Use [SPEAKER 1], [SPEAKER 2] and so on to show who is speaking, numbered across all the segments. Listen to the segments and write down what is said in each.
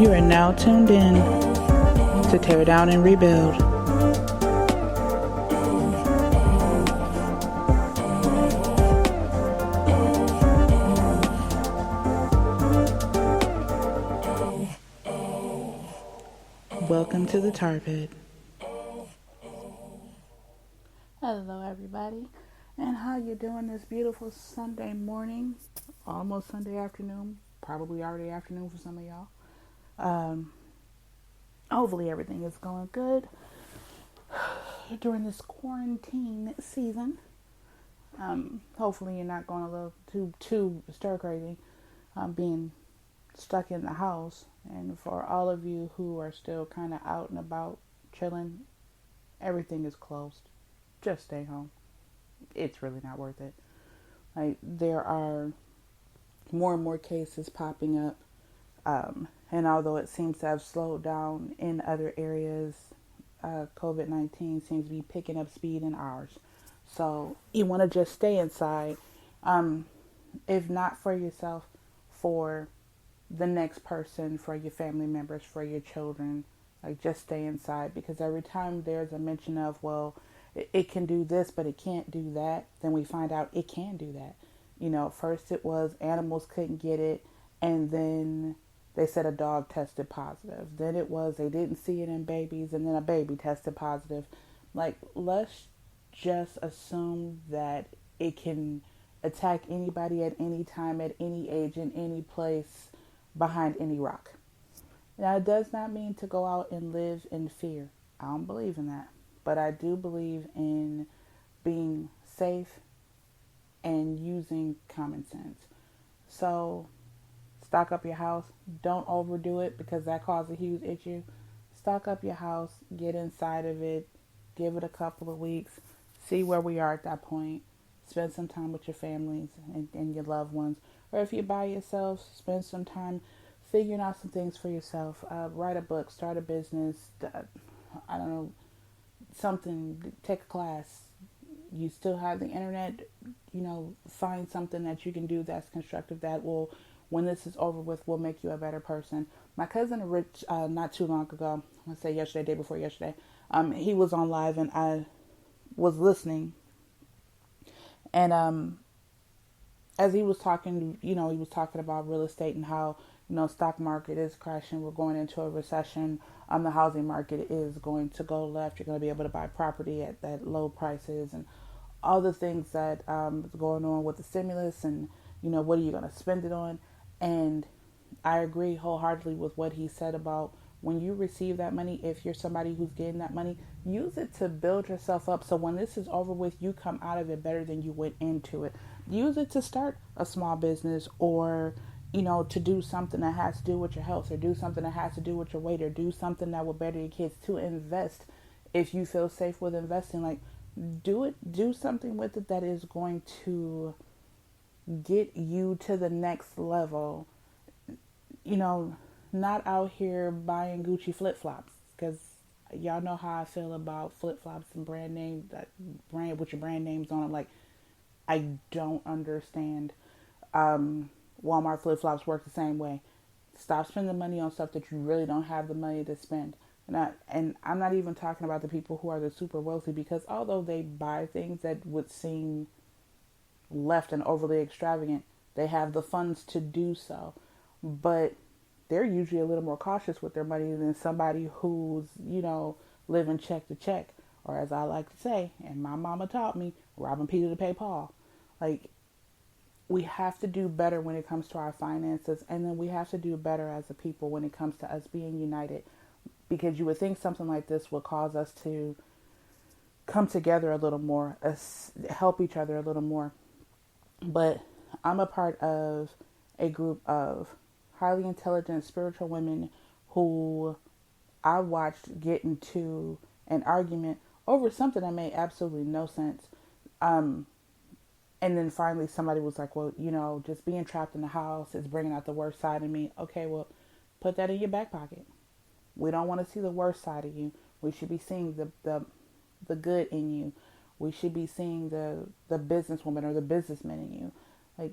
[SPEAKER 1] You are now tuned in to Tear Down and Rebuild. Welcome to the Tar Pit. Hello everybody, and how you doing this beautiful Sunday morning, almost Sunday afternoon, probably already afternoon for some of y'all. Hopefully everything is going good during this quarantine season. Hopefully you're not going a little too stir crazy, being stuck in the house. And for all of you who are still kind of out and about chilling, everything is closed. Just stay home. It's really not worth it. Like, there are more and more cases popping up, and although it seems to have slowed down in other areas, COVID-19 seems to be picking up speed in ours. So you want to just stay inside, if not for yourself, for the next person, for your family members, for your children. Like, just stay inside, because every time there's a mention of, well, it can do this, but it can't do that, then we find out it can do that. You know, first it was animals couldn't get it, and then they said a dog tested positive. Then it was they didn't see it in babies, and then a baby tested positive. Like, let's just assume that it can attack anybody at any time, at any age, in any place, behind any rock. Now, it does not mean to go out and live in fear. I don't believe in that. But I do believe in being safe and using common sense. So, stock up your house. Don't overdo it, because that causes a huge issue. Stock up your house. Get inside of it. Give it a couple of weeks. See where we are at that point. Spend some time with your families and your loved ones. Or if you're by yourself, spend some time figuring out some things for yourself. Write a book. Start a business. I don't know. Something, take a class. You still have the internet, find something that you can do that's constructive, that will, when this is over with, will make you a better person. My cousin Rich, not too long ago, I want to say yesterday, day before yesterday, he was on live, and I was listening, and as he was talking, he was talking about real estate and how, stock market is crashing. We're going into a recession. The housing market is going to go left. You're going to be able to buy property at low prices, and all the things that is going on with the stimulus, and, what are you going to spend it on? And I agree wholeheartedly with what he said about when you receive that money, if you're somebody who's getting that money, use it to build yourself up. So when this is over with, you come out of it better than you went into it. Use it to start a small business, or to do something that has to do with your health, or do something that has to do with your weight, or do something that will better your kids, to invest. If you feel safe with investing, like, do something with it that is going to get you to the next level. Not out here buying Gucci flip-flops, because y'all know how I feel about flip-flops and brand names, that brand with your brand names on them. Like, I don't understand. Walmart flip-flops work the same way. Stop spending money on stuff that you really don't have the money to spend. And I'm not even talking about the people who are the super wealthy, because although they buy things that would seem left and overly extravagant, they have the funds to do so. But they're usually a little more cautious with their money than somebody who's, living check to check. Or, as I like to say, and my mama taught me, robbing Peter to pay Paul. Like, we have to do better when it comes to our finances, and then we have to do better as a people when it comes to us being united, because you would think something like this would cause us to come together a little more, help each other a little more. But I'm a part of a group of highly intelligent spiritual women who I watched get into an argument over something that made absolutely no sense. And then finally somebody was like, well, just being trapped in the house is bringing out the worst side of me. Okay, well, put that in your back pocket. We don't want to see the worst side of you. We should be seeing the good in you. We should be seeing the businesswoman or the businessman in you. Like,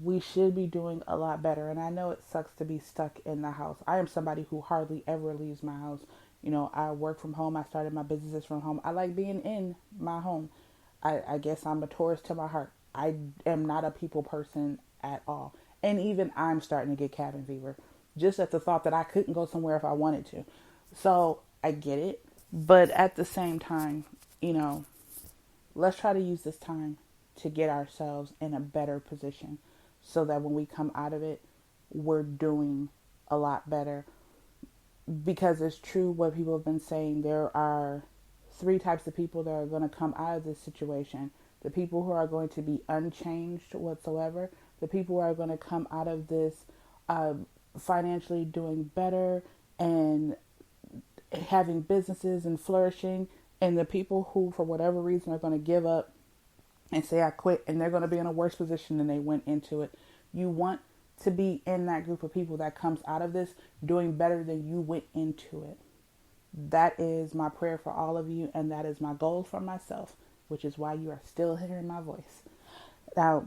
[SPEAKER 1] we should be doing a lot better. And I know it sucks to be stuck in the house. I am somebody who hardly ever leaves my house. You know, I work from home. I started my businesses from home. I like being in my home. I guess I'm a Taurus to my heart. I am not a people person at all. And even I'm starting to get cabin fever just at the thought that I couldn't go somewhere if I wanted to. So I get it. But at the same time, you know, let's try to use this time to get ourselves in a better position so that when we come out of it, we're doing a lot better. Because it's true what people have been saying. There are three types of people that are going to come out of this situation: the people who are going to be unchanged whatsoever, the people who are going to come out of this uh, financially doing better and having businesses and flourishing, and the people who, for whatever reason, are going to give up and say, I quit, and they're going to be in a worse position than they went into it. You want to be in that group of people that comes out of this doing better than you went into it. That is my prayer for all of you, and that is my goal for myself, which is why you are still hearing my voice. Now,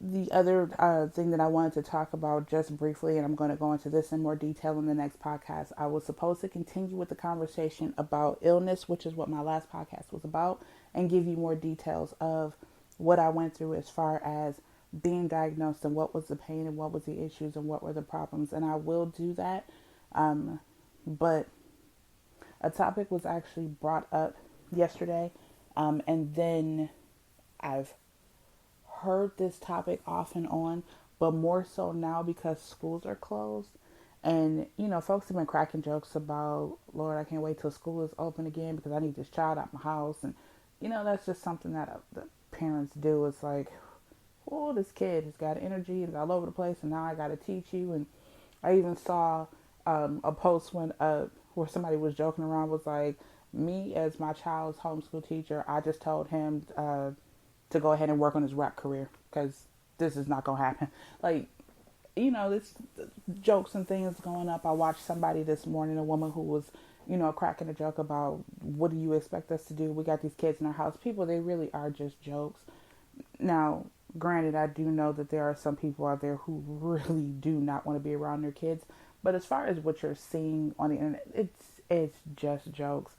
[SPEAKER 1] the other thing that I wanted to talk about just briefly, and I'm going to go into this in more detail in the next podcast. I was supposed to continue with the conversation about illness, which is what my last podcast was about, and give you more details of what I went through as far as being diagnosed and what was the pain and what was the issues and what were the problems. And I will do that. But a topic was actually brought up yesterday. And then I've heard this topic off and on, but more so now because schools are closed. And, you know, folks have been cracking jokes about, Lord, I can't wait till school is open again because I need this child out my house. And, you know, that's just something that the parents do. It's like, oh, this kid has got energy and all over the place, and now I got to teach you. And I even saw a post where somebody was joking around, was like, me as my child's homeschool teacher, I just told him to go ahead and work on his rap career because this is not going to happen. Like, you know, this jokes and things going up. I watched somebody this morning, a woman who was, you know, cracking a joke about, what do you expect us to do? We got these kids in our house. People, they really are just jokes. Now, granted, I do know that there are some people out there who really do not want to be around their kids. But as far as what you're seeing on the internet, it's just jokes.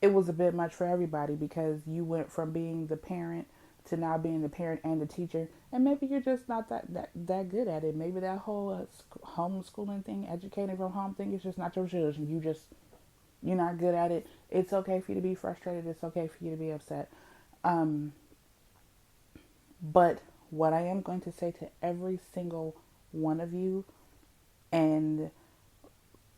[SPEAKER 1] It was a bit much for everybody because you went from being the parent to now being the parent and the teacher, and maybe you're just not that good at it. Maybe that whole homeschooling thing, educating from home thing, is just not your children. You're not good at it. It's okay for you to be frustrated. It's okay for you to be upset. But what I am going to say to every single one of you, and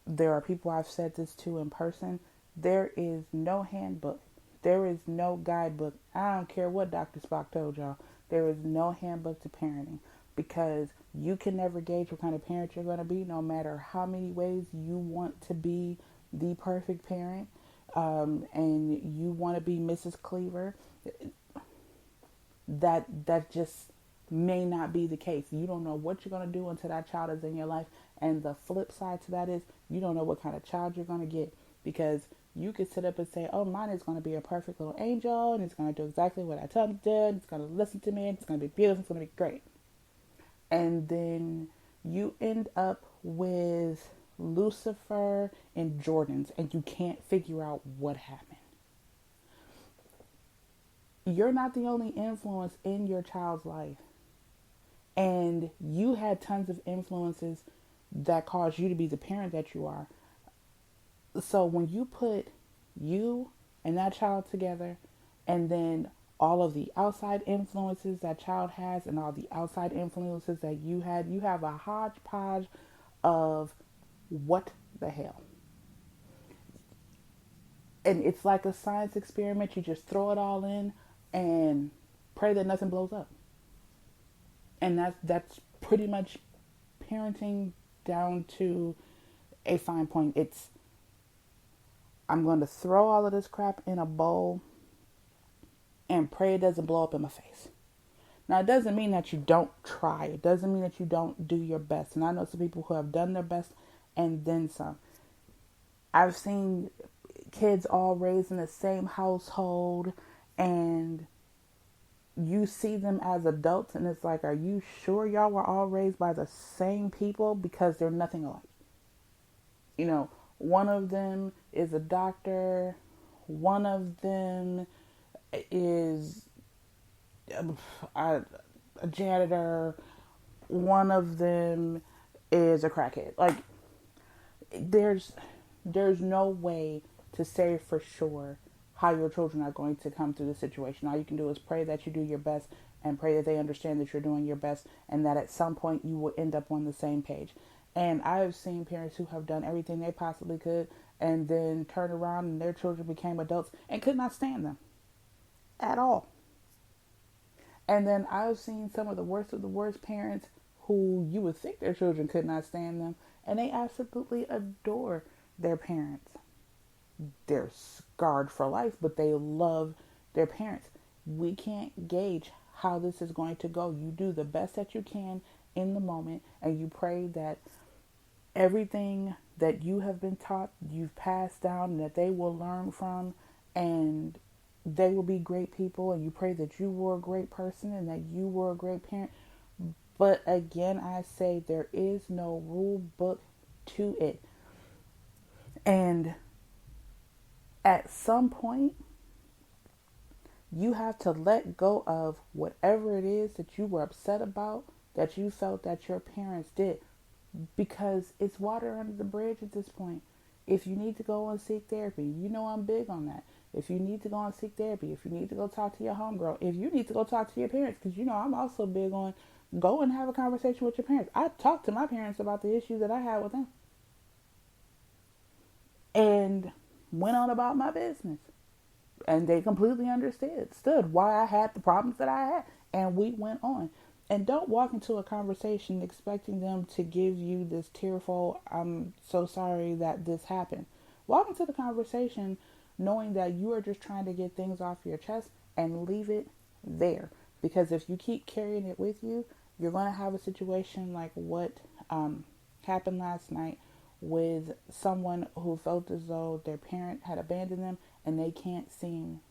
[SPEAKER 1] there are people I've said this to in person, there is no handbook. There is no guidebook. I don't care what Dr. Spock told y'all. There is no handbook to parenting because you can never gauge what kind of parent you're going to be, no matter how many ways you want to be the perfect parent, and you want to be Mrs. Cleaver. That just may not be the case. You don't know what you're going to do until that child is in your life. And the flip side to that is you don't know what kind of child you're going to get, because you could sit up and say, oh, mine is going to be a perfect little angel and it's going to do exactly what I tell him to do. And it's going to listen to me. And it's going to be beautiful. It's going to be great. And then you end up with Lucifer and Jordans and you can't figure out what happened. You're not the only influence in your child's life. And you had tons of influences that caused you to be the parent that you are. So when you put you and that child together, and then all of the outside influences that child has and all the outside influences that you had, you have a hodgepodge of what the hell. And it's like a science experiment. You just throw it all in and pray that nothing blows up. And that's pretty much parenting down to a fine point. It's, I'm going to throw all of this crap in a bowl and pray it doesn't blow up in my face. Now, it doesn't mean that you don't try. It doesn't mean that you don't do your best. And I know some people who have done their best and then some. I've seen kids all raised in the same household, and you see them as adults, and it's like, are you sure y'all were all raised by the same people? Because they're nothing alike. You know, one of them is a doctor, one of them is a, a janitor, one of them is a crackhead. Like, there's no way to say for sure how your children are going to come through the situation. All you can do is pray that you do your best and pray that they understand that you're doing your best and that at some point you will end up on the same page. And I have seen parents who have done everything they possibly could and then turn around and their children became adults and could not stand them at all. And then I've seen some of the worst parents who you would think their children could not stand them, and they absolutely adore their parents. They're scarred for life, but they love their parents. We can't gauge how this is going to go. You do the best that you can in the moment, and you pray that everything that you have been taught, you've passed down, and that they will learn from, and they will be great people, and you pray that you were a great person and that you were a great parent. But again, I say there is no rule book to it. And at some point, you have to let go of whatever it is that you were upset about, that you felt that your parents did, because it's water under the bridge at this point. If you need to go and seek therapy, you know I'm big on that. If you need to go and seek therapy, if you need to go talk to your homegirl, if you need to go talk to your parents, because you know I'm also big on go and have a conversation with your parents. I talked to my parents about the issues that I had with them and went on about my business. And they completely understood why I had the problems that I had. And we went on. And don't walk into a conversation expecting them to give you this tearful, I'm so sorry that this happened. Walk into the conversation knowing that you are just trying to get things off your chest and leave it there. Because if you keep carrying it with you, you're going to have a situation like what happened last night with someone who felt as though their parent had abandoned them and they can't seem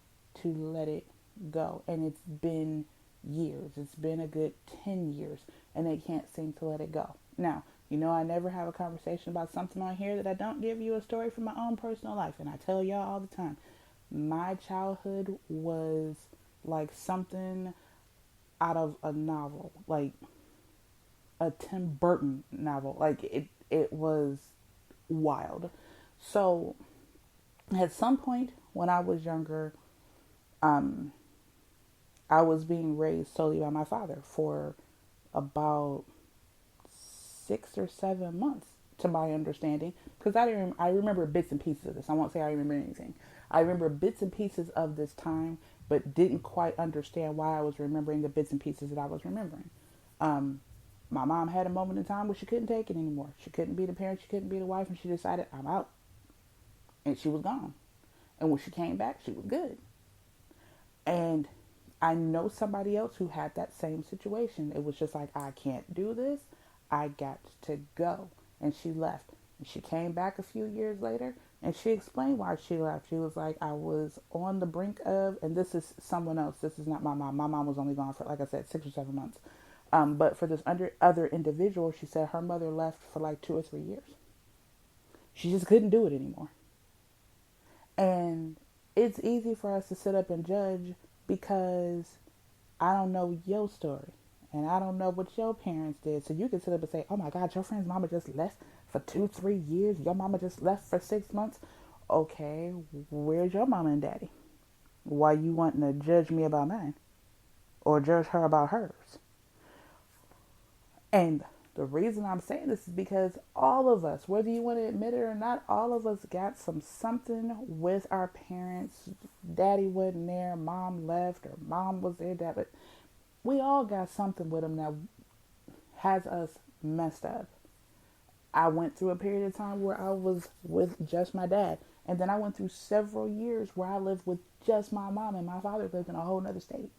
[SPEAKER 1] to let it go. And it's been years. It's been a good 10 years and they can't seem to let it go. Now, you know, I never have a conversation about something on here that I don't give you a story from my own personal life. And I tell y'all all the time, my childhood was like something out of a novel, like a Tim Burton novel. Like it was wild. So at some point when I was younger, I was being raised solely by my father for about 6 or 7 months, to my understanding, because I remember bits and pieces of this. I won't say I remember anything. I remember bits and pieces of this time, but didn't quite understand why I was remembering the bits and pieces that I was remembering. My mom had a moment in time where she couldn't take it anymore. She couldn't be the parent, she couldn't be the wife, and she decided, I'm out. And she was gone. And when she came back, she was good. And I know somebody else who had that same situation. It was just like, I can't do this. I got to go. And she left. And she came back a few years later and she explained why she left. She was like, I was on the brink of, and this is someone else. This is not my mom. My mom was only gone for, like I said, 6 or 7 months. But for this other individual, she said her mother left for like 2 or 3 years. She just couldn't do it anymore. And it's easy for us to sit up and judge because I don't know your story and I don't know what your parents did. So you can sit up and say, oh my God, your friend's mama just left for 2-3 years. Your mama just left for 6 months. Okay, where's your mama and daddy? Why you wanting to judge me about mine or judge her about hers? And the reason I'm saying this is because all of us, whether you want to admit it or not, all of us got something with our parents. Daddy wasn't there, mom left, or mom was there, dad. But we all got something with them that has us messed up. I went through a period of time where I was with just my dad. And then I went through several years where I lived with just my mom and my father lived in a whole nother state.